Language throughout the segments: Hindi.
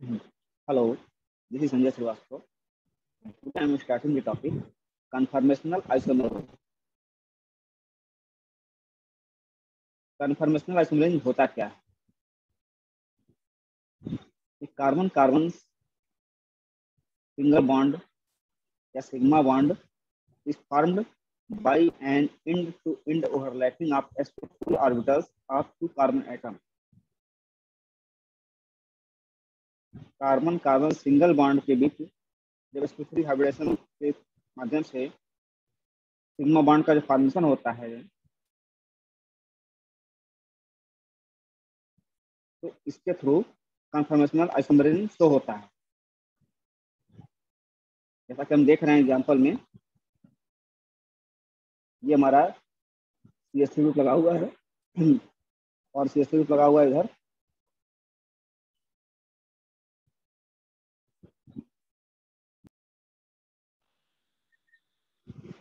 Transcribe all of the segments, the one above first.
Hello, this is Sanjay Srivastava. Today I am starting the topic conformational isomerism. Conformational isomerism होता क्या है? कार्बन कार्बन सिंगल बॉन्ड या sigma bond is formed by an end to end overlapping of sp2 orbitals of two carbon atoms. Carbon carbon single bond के बीच जब sp3 हाइब्रिडेशन के माध्यम से सिग्मा बॉन्ड का जो फॉर्मेशन होता है, तो इसके थ्रू कन्फर्मेशनल आइसोमेरिज्म शो होता है। जैसा कि हम देख रहे हैं एग्जांपल में, ये हमारा CH3 ग्रुप लगा हुआ है और CH3 ग्रुप लगा हुआ है इधर।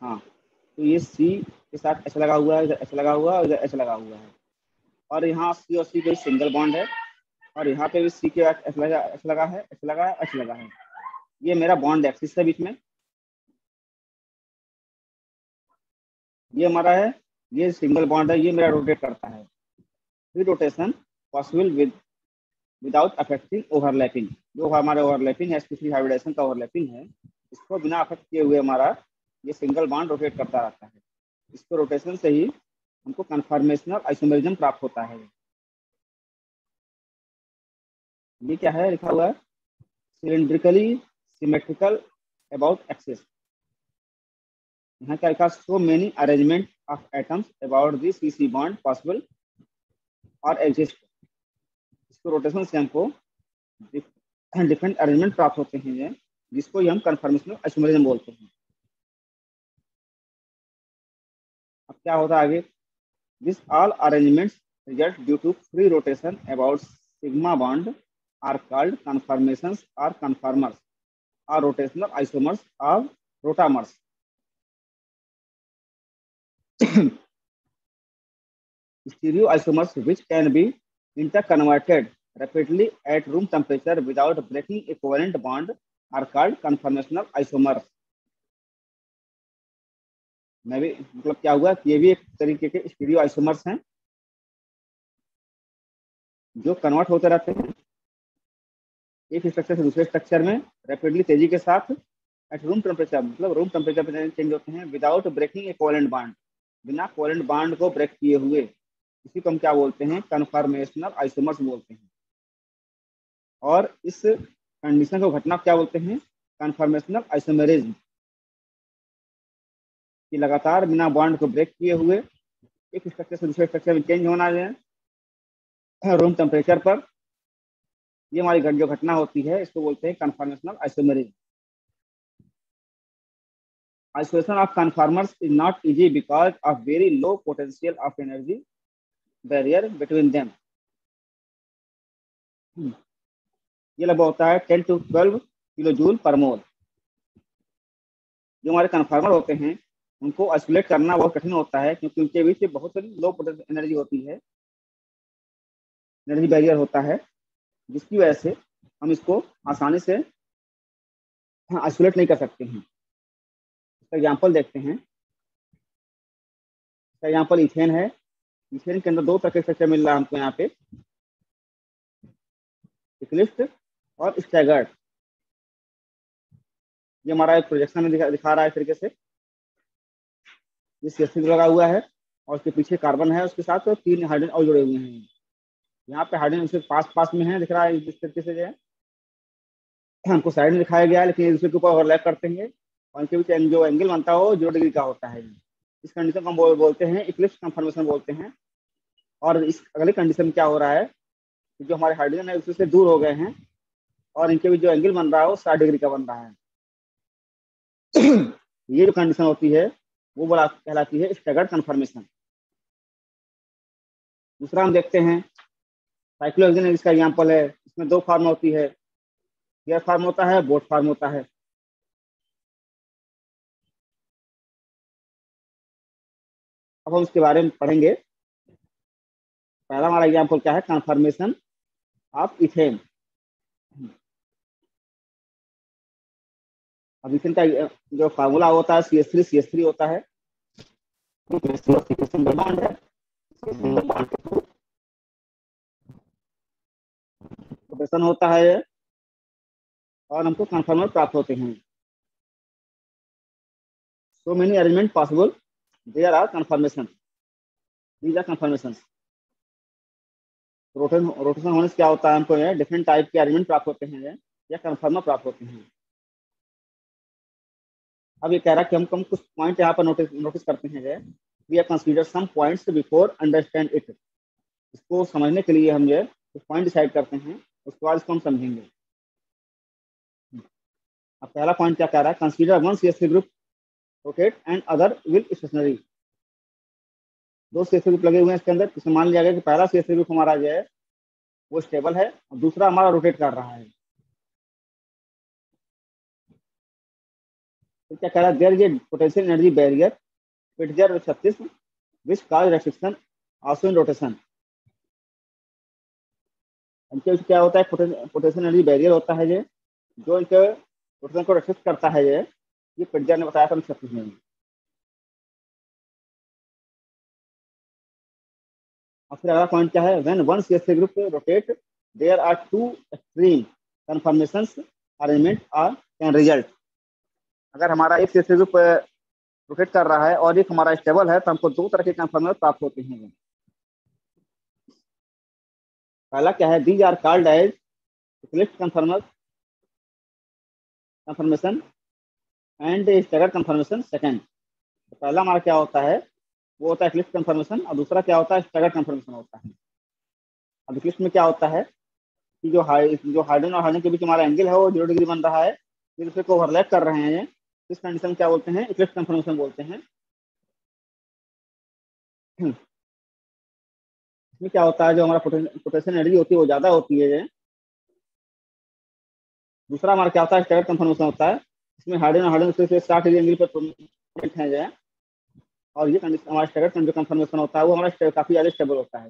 हाँ, तो ये C के साथ H लगा हुआ है, इधर H लगा हुआ है और इधर H लगा हुआ है, और यहाँ C और C के सिंगल बॉन्ड है, और यहाँ पे भी C के साथ H लगा है, H लगा है, H लगा है। ये मेरा बॉन्ड एक्सिस है बीच में, ये हमारा है, ये सिंगल बॉन्ड है, ये मेरा रोटेट करता है। Free rotation possible without affecting overlapping. जो हमारा ओवरलैपिंग है, sp3 हाइब्रिडेशन का ओवरलैपिंग है, इसको बिना अफेक्ट किए हुए हमारा ये सिंगल बॉन्ड रोटेट करता रहता है। इसको रोटेशन से ही हमको कन्फर्मेशनल आइसोमेरिज्म प्राप्त होता है। ये क्या है लिखा हुआ है? सिलिंड्रिकली सिमेट्रिकल अबाउट एक्सिस। यहाँ क्या लिखा? सो many arrangement of atoms about the CC bond possible और एग्जिस्ट। इसको रोटेशन से हमको डिफरेंट अरेंजमेंट प्राप्त होते हैं, जिसको हम कन्फर्मेशनल आइसोमेरिज्म बोलते हैं। अब क्या होता है आगे? This all arrangements result due to free rotation about sigma bond are called conformations और कन्फर्मर्स और रोटेशनल आइसोमर्स और rotamers. Stereo isomers which can be interconverted rapidly at room temperature without breaking a covalent bond are called conformational isomers. मैं भी मतलब क्या हुआ कि ये भी एक तरीके के स्टीरियो आइसोमर्स हैं जो कन्वर्ट होते रहते हैं एक स्ट्रक्चर से दूसरे स्ट्रक्चर में रैपिडली, तेजी के साथ, एट रूम टेम्परेचर, मतलब रूम टेम्परेचर पर चेंज होते हैं, without breaking a covalent bond, बिना कोवेलेंट बॉन्ड को ब्रेक किए हुए। इसी को हम क्या बोलते हैं? कन्फर्मेशनल आइसोमर्स बोलते हैं। और इस कंडीशन को घटना क्या बोलते हैं? Conformational isomerism. कि लगातार बिना बॉन्ड को ब्रेक किए हुए एक स्ट्रक्चर से दूसरे स्ट्रक्चर में चेंज होना है रूम टेम्परेचर पर, ये हमारी जो घटना होती है, इसको बोलते हैं conformational isomerism. Isolation of conformers is not easy because of very low potential of energy barrier between them. ये लगभग होता है 10 to 12 किलो जूल पर मोल। जो हमारे कन्फर्मर होते हैं उनको आइसोलेट करना बहुत कठिन होता है, क्योंकि उनके बीच में बहुत सारी लो पोटेंशियल एनर्जी होती है, एनर्जी बैरियर होता है, जिसकी वजह से हम इसको आसानी से आइसोलेट नहीं कर सकते हैं। इसका एग्जाम्पल देखते हैं। इसका एग्जाम्पल इथेन है। इथेन के अंदर दो तरह के स्ट्रक्चर मिल रहा है हमको यहाँ पे, इक्लिप्स्ड और स्टैगर्ड। ये हमारा एक प्रोजेक्शन में दिखा रहा है इस तरीके से। ये CH3 लगा हुआ है और उसके पीछे कार्बन है, उसके साथ 3 हाइड्रोजन और जुड़े हुए हैं। यहाँ पे हाइड्रोजन उसके पास में है, दिख रहा है इस तरीके से। जो है हमको साइड में दिखाया गया है, लेकिन दूसरे के ऊपर ओवरलैप करते हैं और इनके बीच जो एंगल बनता है वो 0 डिग्री का होता है। इस कंडीशन को हम बोलते हैं इक्लिप्स कन्फर्मेशन बोलते हैं। और इस अगले कंडीशन में क्या हो रहा है, जो हमारे हाइड्रोजन है उससे दूर हो गए हैं और इनके बीच जो एंगल बन रहा है वो 60 डिग्री का बन रहा है। ये जो कंडीशन होती है वो बड़ा कहलाती है स्टैगर्ड कन्फर्मेशन। दूसरा हम देखते हैं साइक्लोहेक्सेन, इसका एग्जांपल है। इसमें 2 फॉर्म होती है, पेयर फॉर्म होता है, बोट फॉर्म होता है। अब हम इसके बारे में पढ़ेंगे। पहला हमारा एग्जांपल क्या है? Confirmation of ethane. अब इथेन का जो फार्मूला होता है CH3 होता है, बॉन्ड है, रोटेशन होता है और हमको कन्फर्मर प्राप्त होते हैं। So many arrangement possible, there are conformation, these are conformation. Rotation होने से क्या होता है, हमको डिफरेंट टाइप के अरेंजमेंट प्राप्त होते हैं या कन्फर्मर प्राप्त होते हैं। अब ये कह रहा है कि हम कुछ पॉइंट यहाँ पर नोटिस करते हैं। We are consider some points before understand it. इसको समझने के लिए हम कुछ पॉइंट डिसाइड करते हैं, उसके बाद इसको हम समझेंगे। अब पहला पॉइंट क्या कह रहा है, consider one CH3 group rotate and other will stationary. दो CH3 ग्रुप लगे हुए हैं इसके अंदर, इसमें मान लिया गया कि पहला CH3 ग्रुप हमारा वो स्टेबल है और दूसरा हमारा रोटेट कर रहा है। तो क्या कह रहा है, there is a potential energy barrier Pitzer 36 which causes restriction also in rotation. इनके क्या होता है, पोटेंशियल एनर्जी बैरियर होता है जो इनके रोटेशन को रेस्ट्रिक्ट करता है। ये पिट्जर ने बताया था 36 में। और फिर अगला पॉइंट क्या है, when one CH3 group rotate there are two extreme conformations arrangement are can result. अगर हमारा एक CH3 ग्रुप रोटेट कर रहा है और एक हमारा स्टेबल है, तो हमको दो तरह के कन्फर्मर प्राप्त होते हैं। पहला क्या है, these are called as eclipse conformation and staggered conformation second. तो पहला हमारा क्या होता है, वो होता है इक्लिप्स कन्फर्मेशन, और दूसरा क्या होता है, स्टैगर्ड कन्फर्मेशन होता है। अब इक्लिप्स में क्या होता है कि जो हाइड्रोजन और हाइड्रोजन के बीच हमारा एंगल है वो 0 डिग्री बन रहा है, फिर दूसरे को ओवरलैप कर रहे हैं। इस कंडीशन क्या बोलते हैं, इक्लिप्स कन्फर्मेशन बोलते हैं। इसमें क्या होता है, जो हमारा पोटेंशियल एनर्जी होती है वो ज्यादा होती है। दूसरा हमारा क्या होता है, स्टैगर्ड कन्फर्मेशन होता है। इसमें हाइड्रोजन हाइड्रोजन से 60 डिग्री एंगल पर है। और ये कंडीशन हमारा स्टैगर्ड जो कन्फर्मेशन होता है वो हमारा काफी ज्यादा स्टेबल होता है।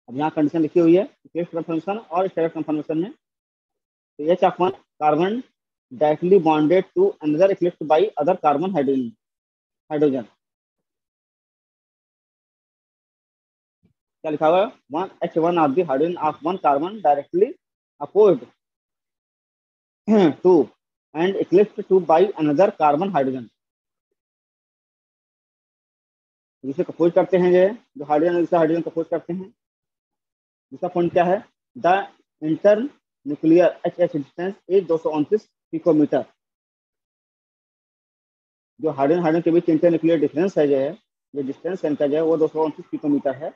अब यहाँ कंडीशन लिखी हुई है इक्लिप्स कन्फर्मेशन और स्टैगर्ड कन्फर्मेशन में। तो H of one carbon directly bonded to another eclipse by other carbon hydrogen. क्या लिखा हुआ है, one H1 of the hydrogen of one carbon directly opposed to and eclipse to by another carbon hydrogen. जिसे कंपोज करते हैं जो हाइड्रोजन दूसरा हाइड्रोजन कंपोज करते हैं। दूसरा पॉइंट क्या है, the inter nuclear HH distance is 229 picometre. जो हाइड्रोजन हाइड्रोजन के बीच इंटर न्यूक्लियर डिफरेंस है जो डिस्टेंस है इनका वो 229 पिकोमीटर है।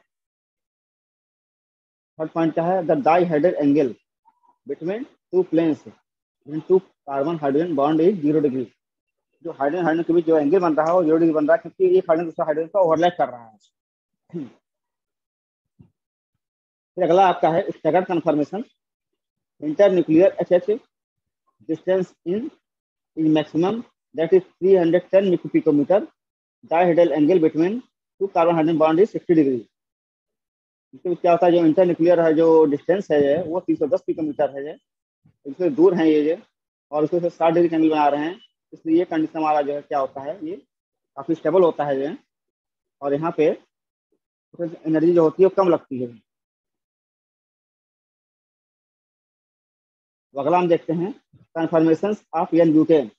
थर्ड पॉइंट क्या है, the dihedral angle between two planes two carbon hydrogen bond is 0 degree. जो हाइड्रोजन हाइड्रोजन के बीच जो एंगल बन रहा है वो 0 डिग्री बन रहा है, क्योंकि एक हाइड्रोजन दूसरा हाइड्रोजन का ओवरलैप कर रहा है। फिर अगला आपका है staggered conformation. Inter nuclear HH distance in maximum that is 310 picometre. Dihedral angle between two carbon hydrogen bond is 60 degree. इसमें क्या होता है, जो इंटर न्यूक्लियर है जो डिस्टेंस है वो 310 पिकोमीटर है। इससे दूर है और उसको 60 डिग्री एंगल बना रहे हैं, इसलिए ये कंडीशन हमारा क्या होता है, ये काफी स्टेबल होता है और यहाँ पे एनर्जी जो होती है वो कम लगती है। तो अगला हम देखते हैं conformation of n butane.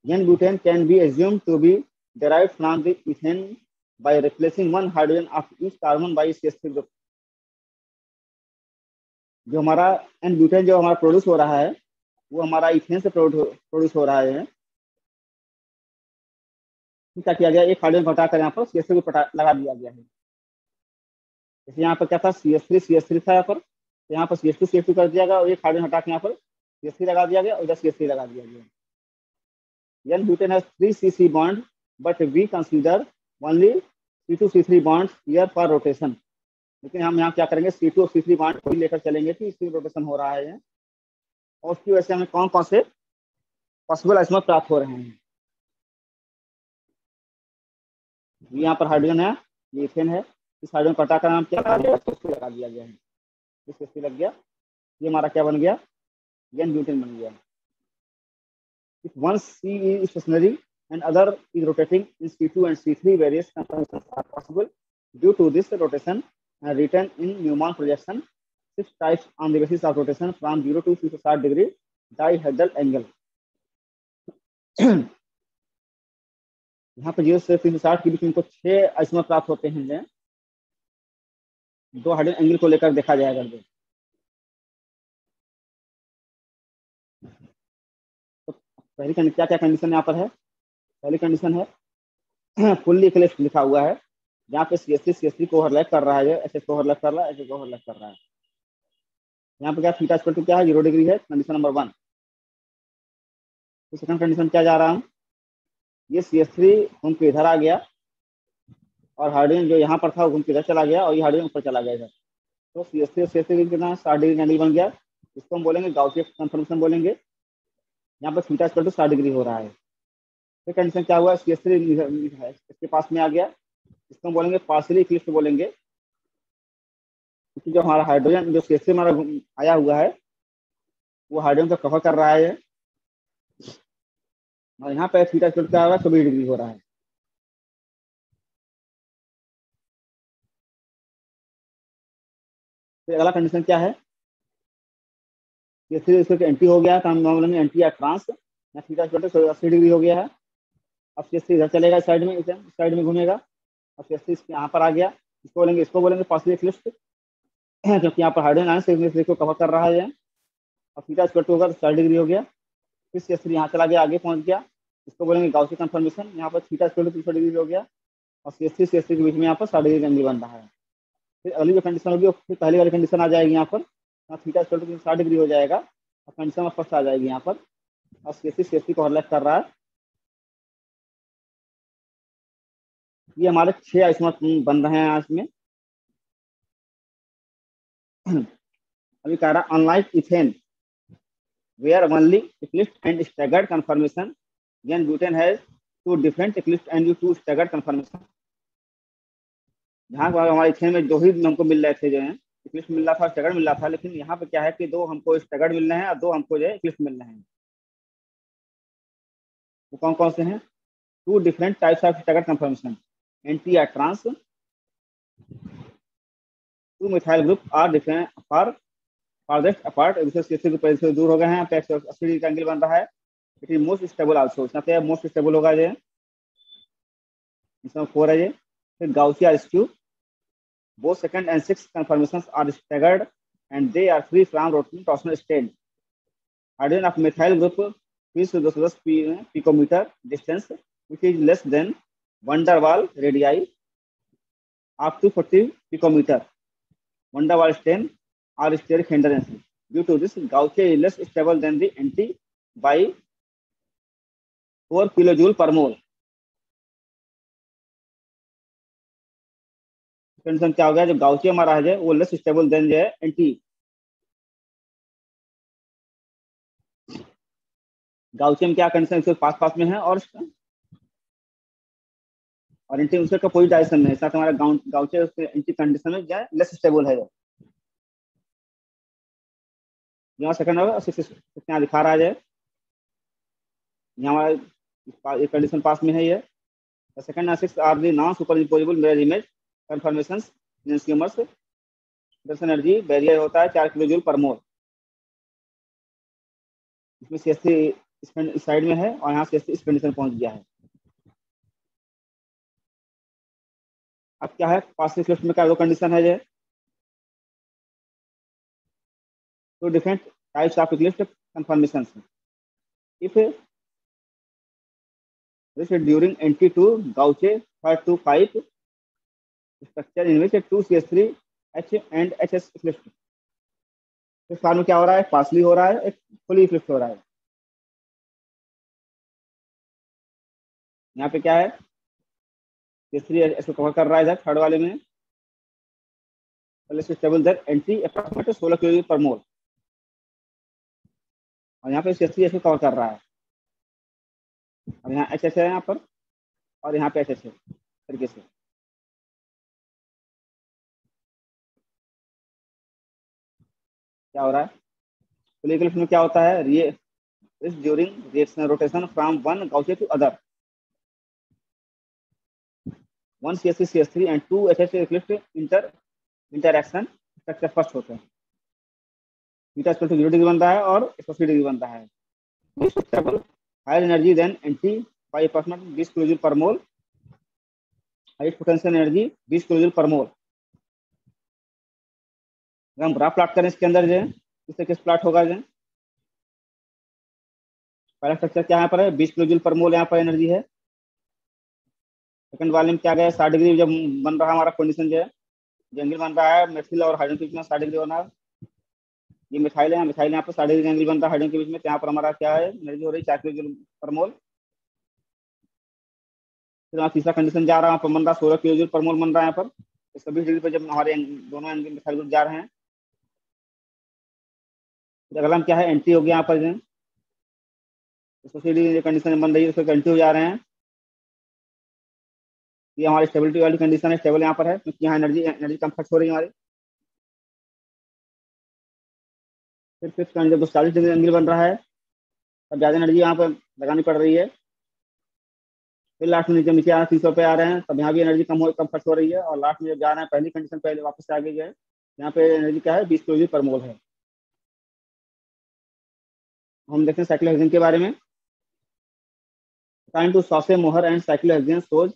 N butane can be assume to be derived from the ethane by replacing one hydrogen of each carbon by CH3 group। जो हमारा एन ब्यूटेन जो हमारा प्रोड्यूस हो रहा है वो हमारा इथेन से प्रोड्यूस हो रहा है। क्या किया गया, एक हाइड्रोजन घटाकर यहाँ पर CH3 को लगा दिया गया है। जैसे यहाँ पर क्या था, CH3 था यहाँ पर, तो यहाँ पर CH2 कर दिया गया और एक हाइड्रोजन हटा के यहाँ पर CH3 लगा दिया गया और इधर CH3 लगा दिया गया। N butane has 3 CC bonds, but we consider only C2C3 bonds here for rotation। लेकिन हम यहाँ क्या करेंगे, C2 और C3 बॉन्ड को लेकर चलेंगे कि इसकी रोटेशन हो रहा है और उसकी वजह से हमें कौन कौन से पॉसिबल आइसोमर प्राप्त हो रहे हैं। यहाँ पर हाइड्रोजन है, ये इथेन है, इस हाइड्रोजन को हटा कर नाम क्या लगा दिया, CH3 लगा दिया गया है। CH3 लग गया, ये हमारा क्या बन गया, एन ब्यूटेन बन गया। If one C is stationary and other is rotating in C2 and C3, various conformations are possible due to this rotation written in Newman projection. 6 types on the basis of rotation from 0 to 360 degree dihedral angle. यहाँ पे 0 से 360 के बीच में 6 आइसोमर प्राप्त होते हैं। 2 हाइड्रोजन एंगल को लेकर देखा जाएगा। तो पहली क्या क्या कंडीशन यहाँ पर है, पहली कंडीशन है फुल्ली इक्लिप्स लिखा हुआ है, जहाँ पे CH3 को ओवरलैप कर रहा है, SS को ओवरलैप कर रहा है, SS को ओवरलैप कर रहा है। यहाँ पे क्या थीटा इक्वल टू क्या है, 0 डिग्री है, कंडीशन नंबर 1। तो सेकंड कंडीशन क्या जा रहा हूँ, ये CH3 घूम के इधर आ गया और हाइड्रोजन जो यहाँ पर था वो घूम के इधर चला गया और ये हाइड्रोजन ऊपर चला गया इधर। तो CH3 और CH3 कितना 60 डिग्री एंगल बन गया, इसको हम बोलेंगे गाउसी कन्फर्मेशन बोलेंगे। यहाँ पर थीटा इक्वल टू 60 डिग्री हो रहा है। फिर कंडीशन क्या हुआ, CH3 इसके पास में आ गया, इसको हम बोलेंगे पार्शियली इक्लिप्स बोलेंगे, क्योंकि जो हमारा हाइड्रोजन जो CH3 हमारा आया हुआ है वो हाइड्रोजन को कवर कर रहा है और यहाँ पे थीटा इक्वल क्या होगा, 24 डिग्री हो रहा है। फिर अगला कंडीशन क्या है, CH3 इसको एंटी हो गया तो हम बोलेंगे एंटी या trans, theta equal to 80 degree हो गया है। अब CH3 इधर चलेगा, साइड में घूमेगा, अब CH3 यहाँ पर आ गया, इसको बोलेंगे पार्शियली इक्लिप्स, क्योंकि यहाँ पर हाइड्रोजन आयन से को कवर कर रहा है। अब थीटा इक्वल टू होगा तो 60 डिग्री हो गया। फिर CH3 यहाँ चला गया, आगे पहुंच गया, इसको बोलेंगे गाउसी कन्फर्मेशन। यहाँ पर थीटा इक्वल टू 300 डिग्री हो गया और CH3 के बीच में यहाँ पर 60 डिग्री एंगल बन रहा है। फिर अगली जो कंडीशन होगी फिर पहली वाली कंडीशन आ जाएगी, यहाँ पर थीटा इक्वल टू 60 डिग्री हो जाएगा और कंडीशन फर्स्ट आ जाएगी यहाँ पर, और CH3 को ओवरलैप कर रहा है। ये हमारे 6 आइसोमर बन रहे हैं आज में। अभी कह रहा unlike ethane where only eclipsed and staggered conformation, then butane has 2 different eclipsed and 2 staggered conformation। जहाँ हमारे इथेन में 2 ही हमको मिल रहे थे, जो है इक्लिप्स मिल रहा था, स्टैगर्ड मिल रहा था, लेकिन यहाँ पे क्या है कि 2 हमको स्टैगर्ड मिल रहे हैं और 2 हमको जो है इक्लिप्स मिल रहे हैं। वो कौन कौन से हैं, 2 different types of staggered conformation, anti या trans, 2 methyl group are different far farthest apart, CH3 से दूर हो गए हैं, 180 डिग्री का एंगल बन रहा है। It is most stable also, इसमें मोस्ट स्टेबल होगा ये, इसमें 4 है ये। फिर गाउसिया rescue, both second and sixth conformations are staggered and they are free from rotating torsional strain। Hydrogen of methyl group is 210 picometer distance, which is less than van der Waals radii up to 40 picometer van der Waals strain or steric hindrance। Due to this, Gaussian is less stable than the anti by 4 kilojoule per mole। Condition क्या हो गया, जो गाउसिया हमारा है वो लेस स्टेबल देन जो है एंटी। गाउसियम क्या कंडीशन इसके पास में है और एंटी उसका का कोई डायरेक्शन नहीं है, साथ हमारा गाउसिया एंटी कंडीशन में जो है लेस स्टेबल है। यहाँ सेकंड होगा यहाँ दिखा रहा है, यहाँ हमारा एक कंडीशन पास में है ये। Second and sixth are the non superimposable mirror image conformations in schemers. Energy barrier होता है 4 किलो जूल पर मोल। इसमें CH3 इस साइड में है और यहाँ CH3 इस कंडीशन पहुंच गया है। अब क्या है, पार्शियल इक्लिप्स में क्या 2 कंडीशन है, जो 2 different types of Eclipse confirmations. If this during entry to Gaussian to pipe structure in which 2 CH3 H and HS eclipsed। इस फॉर्म में क्या हो रहा है, पार्शियली हो रहा है, एक फुली इक्लिप्स हो रहा है। यहाँ पे क्या है, CH3 ऐसे कवर कर रहा है इधर थर्ड वाले में, स्टेबल दर एंट्री अप्रॉक्सीमेट 16 किलो पर मोल, और यहाँ पे CH3 ऐसे कवर कर रहा है। अब यहाँ HS है यहाँ पर और यहाँ पे HS है तरीके से। क्या हो रहा है? फॉलिकल में क्या होता है? इस during reaction rotation from one gaussian to other, 1 CH3 CH3 and 2 HH interaction structure first होते हैं। बीटा इक्वल टू 0 डिग्री बनता है और 180 डिग्री बनता है। Higher energy than anti by approximate 20 kilo per mole, highest potential energy 20 kilo per mole. अगर हम ग्राफ प्लॉट करें इसके अंदर जो है, इस तरीके से प्लॉट होगा जो, पहला स्ट्रक्चर क्या यहाँ पर है, 20 किलो पर मोल यहाँ पर एनर्जी है। सेकंड वाले में क्या गया, 60 डिग्री जब बन रहा हमारा कंडीशन जो है, एंगल बन रहा है मेथिल और हाइड्रोजन के बीच में 60 डिग्री बना। ये मिथाइल है, मिथाइल यहाँ पर 60 डिग्री एंगल बनता है हाइड्रोजन के बीच में, यहाँ पर हमारा क्या है, एनर्जी हो रही है 4 किलो पर मोल। फिर यहाँ तीसरा कंडीशन जा रहा है, यहाँ पर बन रहा 16 किलो पर मोल बन रहा है यहाँ पर। 120 डिग्री पर जब हमारे दोनों एंगल मिथाइल ग्रुप जा रहे हैं। फिर अगला क्या है, एंटी हो गया यहाँ पर जो 180 डिग्री कंडीशन बन रही है, उसको एंटी हो जा रहे हैं। ये हमारी स्टेबिलिटी वाली कंडीशन है, स्टेबल यहाँ पर है क्योंकि यहाँ एनर्जी एनर्जी कम खर्च हो रही है हमारी। फिर फिफ्थ जब 40 डिग्री एंगल बन रहा है तब ज्यादा एनर्जी यहाँ पर लगानी पड़ रही है। फिर लास्ट में जब नीचे आ 300 पे आ रहे हैं तब यहाँ भी एनर्जी कम खर्च हो रही है। और लास्ट में जब जा रहे हैं पहली कंडीशन पहले वापस से आगे गए, यहाँ पे एनर्जी क्या है, 20 किलो पर मोल है। हम देखते हैं साइक्लोहेक्सेन के बारे में। अकॉर्डिंग टू सॉसे मोहर and cyclohexane shows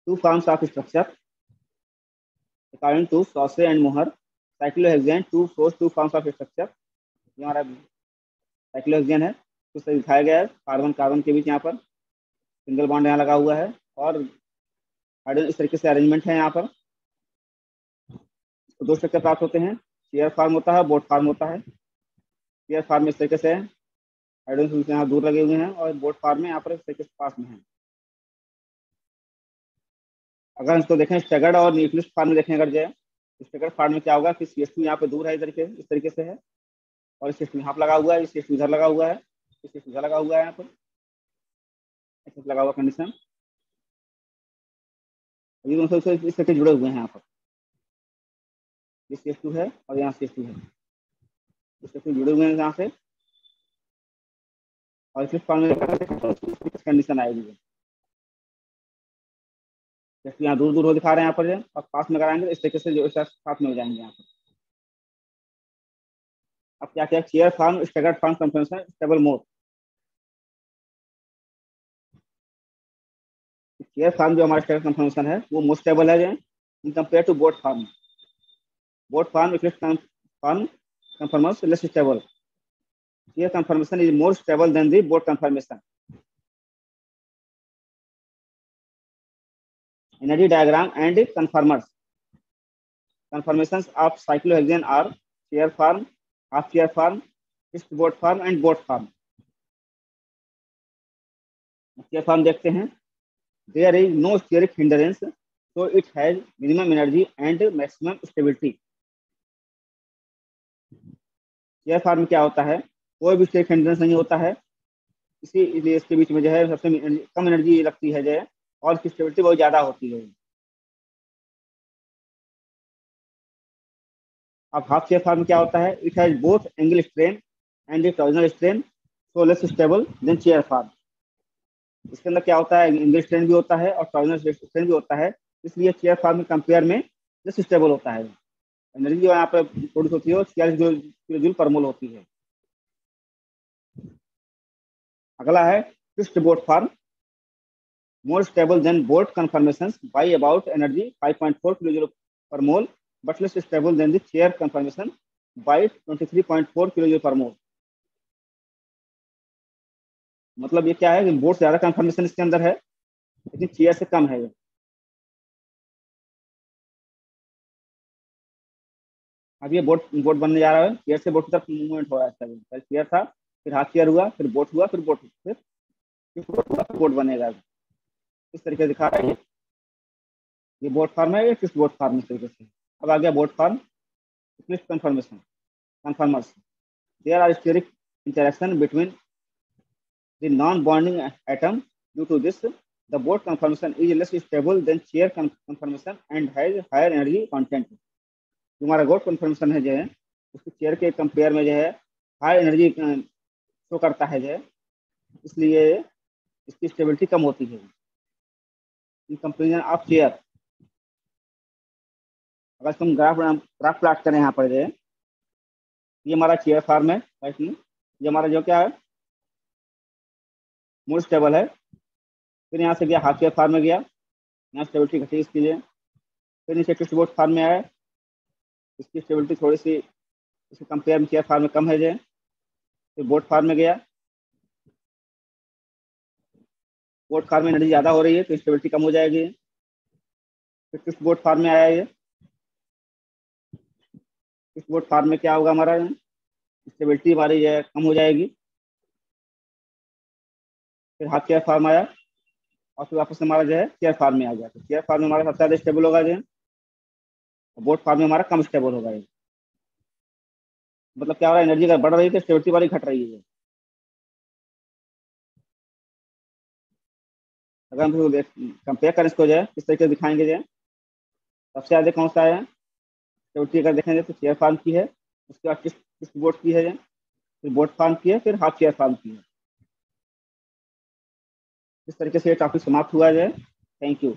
two forms of structure. According to Sauce and Mohr, cyclohexane shows two forms of structure. ये हमारा साइक्लोहेक्सेन है, कुछ दिखाया गया है, कार्बन कार्बन के बीच यहाँ पर सिंगल बॉन्ड यहाँ लगा हुआ है और हाइड्रोजन इस तरीके से अरेंजमेंट है यहाँ पर। तो दो स्ट्रक्चर प्राप्त होते हैं, चेयर फॉर्म होता है, बोट फॉर्म होता है। चेयर फॉर्म में इस तरीके से हाइड्रोजन यहाँ दूर लगे हुए हैं और बोट फॉर्म में यहाँ पर इस तरीके से पास में है। अगर इसको देखें स्टैगर्ड और न्यूक्लियस फॉर्म में देखें, अगर जो है स्टैगर्ड फॉर्म में क्या होगा कि CH2 यहाँ पे दूर है इस तरीके से है, और CH2 यहाँ पर लगा हुआ है, CH2 इधर लगा हुआ है, CH2 इधर लगा हुआ है, यहाँ पर ऐसे लगा हुआ कंडीशन। ये दोनों से इस तरीके जुड़े हुए हैं यहाँ पर, ये CH2 है और यहाँ CH2 है, इस तरीके जुड़े हुए हैं यहाँ से। और इस फॉर्म में कंडीशन आएगी, जैसे यहाँ दूर दूर हो दिखा रहे हैं यहाँ पर, और पास में कराएंगे इस तरीके से जो साथ में हो जाएंगे यहाँ पर। अब क्या क्या, chair form, staggered form, conformation, stable mode. Chair form जो हमारा स्टैगर्ड कंफर्मेशन है वो मोस्ट स्टेबल है in compare to boat form. Boat form form conformation less stable, chair conformation is more stable than the boat conformation. Energy diagram and conformations of cyclohexane are chair form, half chair form, fixed boat form and boat form. chair form देखते हैं, there is no steric hindrance, so it has minimum energy and maximum stability. chair form में क्या होता है, कोई भी steric hindrance नहीं होता है, इसीलिए इसके बीच में जो है सबसे कम एनर्जी लगती है जो है, और इसकी स्टेबिलिटी बहुत ज्यादा होती है। अब हाफ चेयर फॉर्म में क्या होता है, it has both angle strain and torsional strain, so less stable than chair form. इसके अंदर क्या होता है, एंगल स्ट्रेन भी होता है और टॉर्जनल स्ट्रेन भी होता है, इसलिए चेयर फॉर्म में कंपेयर में लेस स्टेबल होता है। एनर्जी जो यहाँ पर प्रोड्यूस होती है वो 40 किलो जूल पर मोल होती है। अगला है fixed boat form, more stable then boat conformations by about energy 5.4 kilo joule पर मोल, but less stable than the chair conformation by 23.4 kilo per मोल। मतलब ये क्या है कि बोट से ज्यादा कंफर्मेशन इसके अंदर है लेकिन चेयर से कम है। अब ये बोट बनने जा रहा है, चेयर से बोट की तरफ मूवमेंट हो रहा है। पहले चेयर था, फिर हाफ चेयर हुआ, फिर बोट हुआ, फिर बोट, फिर बोट बनेगा। इस तरीके से दिखा रहा है, ये बोट फॉर्म है, ये किस बोट फॉर्म इस तरीके से। अब आ गया boat form, conformation conformers, there are steric interaction between the non-bonding atom. Due to this, the boat conformation is less stable than chair conformation and has higher energy content. जो हमारा बोर्ड कन्फर्मेशन है जो है उसको चेयर के कंपेयर में जो है हाई एनर्जी शो करता है जो है, इसलिए इसकी स्टेबिलिटी कम होती है इन कंपेरिजन ऑफ चेयर। अगर तुम ग्राफ प्लाट करें यहाँ पर जो है, ये हमारा चेयर फॉर्म है, ये हमारा जो क्या है मूड स्टेबल है। फिर यहाँ से गया हाफ चेयर फॉर्म में गया, यहाँ स्टेबिलिटी घटी इसके लिए। फिर नीचे ट्विस्ट बोर्ड फॉर्म में आया, इसकी स्टेबिलिटी थोड़ी सी इसके कंपेयर में चेयर फॉर्म में कम है जो। फिर बोर्ड फॉर्म में गया, बोर्ड फॉर्म में एनर्जी ज़्यादा हो रही है तो स्टेबिलिटी कम हो जाएगी। फिर ट्विस्ट बोर्ड फॉर्म में आया, ये ट्विस्ट बोर्ड फॉर्म में क्या होगा हमारा स्टेबिलिटी हमारी जो है कम हो जाएगी। फिर हाफ चेयर फॉर्म आया और फिर वापस हमारा जो है चेयर फॉर्म में आ गया। तो चेयर फॉर्म में हमारा सबसे ज़्यादा स्टेबल होगा जो, बोर्ड फॉर्म में हमारा कम स्टेबल होगा ये। मतलब क्या हो रहा है, एनर्जी अगर बढ़ रही है तो स्टेबिलिटी वाली घट रही है। अगर हम कंपेयर करें इसको जो है किस तरीके से दिखाएंगे जो है, सबसे ज़्यादा कौन सा है स्टेबिलिटी अगर देखेंगे तो चेयर फॉर्म की है, उसके बाद किस बोर्ड की है, फिर बोर्ड फॉर्म की है, फिर हाफ चेयर फॉर्म की है। इस तरीके से ये टॉपिक समाप्त हुआ है। Thank you.